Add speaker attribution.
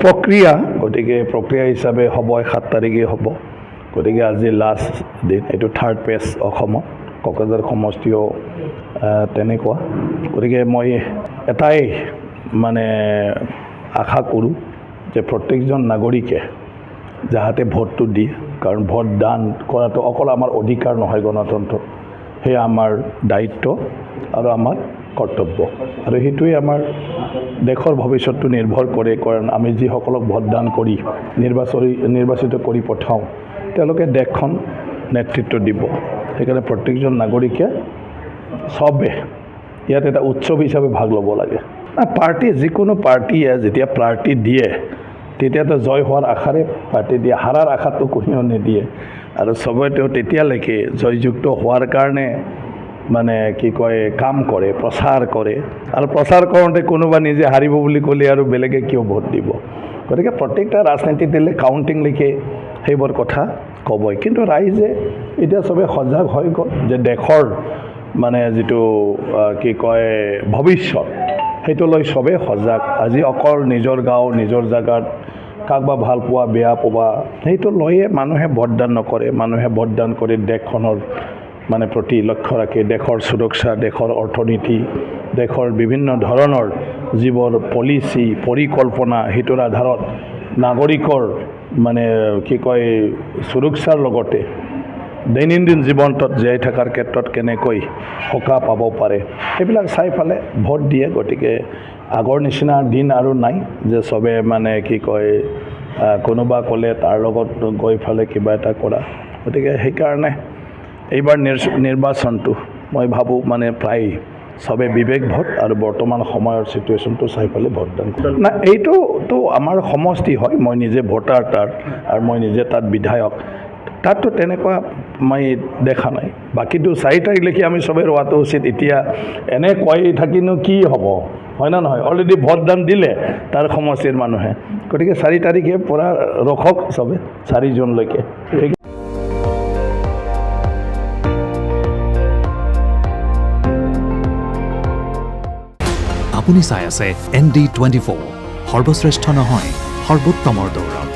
Speaker 1: প্ৰক্ৰিয়া গতিকে প্ৰক্ৰিয়া হিচাপে হ'ব 7 তাৰিখে হ'ব গতিকে আজি লাষ্ট দিন এইটো থাৰ্ড পেজ অসমত কোকৰাঝাৰ সমষ্টিও তেনেকুৱা গতিকে মই এটাই মানে আশা কৰোঁ যে প্ৰত্যেকজন নাগৰিকে যাহাতে ভোটটো দিয়ে কাৰণ ভোট দান কৰাটো অকল আমাৰ অধিকাৰ নহয় গণতন্ত্ৰত সেয়া আমাৰ দায়িত্ব আৰু আমাৰ কৰ্তব্য আৰু সেইটোৱে আমাৰ দেশৰ ভৱিষ্যতটো নিৰ্ভৰ কৰে কাৰণ আমি যিসকলক ভোটদান কৰি নিৰ্বাচিত কৰি পঠাওঁ তেওঁলোকে দেশখন নেতৃত্ব দিব সেইকাৰণে প্ৰত্যেকজন নাগৰিকে চবে ইয়াত এটা উৎসৱ হিচাপে ভাগ ল'ব লাগে পাৰ্টি যিকোনো পাৰ্টিয়ে যেতিয়া পাৰ্টি দিয়ে তেতিয়াতো জয় হোৱাৰ আশাৰে পাৰ্টি দিয়ে হাৰাৰ আশাটো কোনেও নিদিয়ে আৰু চবেতো তেতিয়ালৈকে জয়যুক্ত হোৱাৰ কাৰণে মানে কি কয় কাম কৰে প্ৰচাৰ কৰে আৰু প্ৰচাৰ কৰোঁতে কোনোবা নিজে হাৰিব বুলি ক'লে আৰু বেলেগে কিয় ভোট দিব গতিকে প্ৰত্যেকটা ৰাজনীতি দিলে কাউণ্টিং লিখে সেইবোৰ কথা ক'বই কিন্তু ৰাইজে এতিয়া চবে সজাগ হৈ গ'ল যে দেশৰ মানে যিটো কি কয় ভৱিষ্যত সেইটো লৈ চবেই সজাগ আজি অকল নিজৰ গাঁও নিজৰ জাগাত কাকবা ভাল পোৱা বেয়া পোৱা সেইটো লৈয়ে মানুহে ভোটদান নকৰে মানুহে ভোটদান কৰি দেশখনৰ মানে প্ৰতি লক্ষ্য ৰাখে দেশৰ সুৰক্ষা দেশৰ অৰ্থনীতি দেশৰ বিভিন্ন ধৰণৰ যিবোৰ পলিচি পৰিকল্পনা সেইটোৰ আধাৰত নাগৰিকৰ মানে কি কয় সুৰক্ষাৰ লগতে দৈনন্দিন জীৱনটোত জীয়াই থকাৰ ক্ষেত্ৰত কেনেকৈ সকাহ পাব পাৰে সেইবিলাক চাই পেলাই ভোট দিয়ে গতিকে আগৰ নিচিনা দিন আৰু নাই যে চবে মানে কি কয় কোনোবা ক'লে তাৰ লগত গৈ পেলাই কিবা এটা কৰা গতিকে সেইকাৰণে এইবাৰ নিৰ্বাচনটো মই ভাবোঁ মানে প্ৰায় চবে বিবেক ভোট আৰু বৰ্তমান সময়ৰ চিটুৱেশ্যনটো চাই পেলাই ভোটদান না এইটোতো আমাৰ সমষ্টি হয় মই নিজে ভোটাৰ তাৰ আৰু মই নিজে তাত বিধায়ক তাততো তেনেকুৱা মই দেখা নাই বাকীটো 4 তাৰিখলৈকে আমি চবে ৰোৱাটো উচিত এতিয়া এনে কৈ থাকিনো কি হ'ব হয় না নহয় অলৰেডি ভোটদান দিলে তাৰ সমষ্টিৰ মানুহে গতিকে 4 তাৰিখে পৰা ৰখক চবে 4 জুনলৈকে
Speaker 2: আপুনি চাই আছে ND24 সৰ্বশ্ৰেষ্ঠ নহয় সৰ্বোত্তমৰ দৌৰত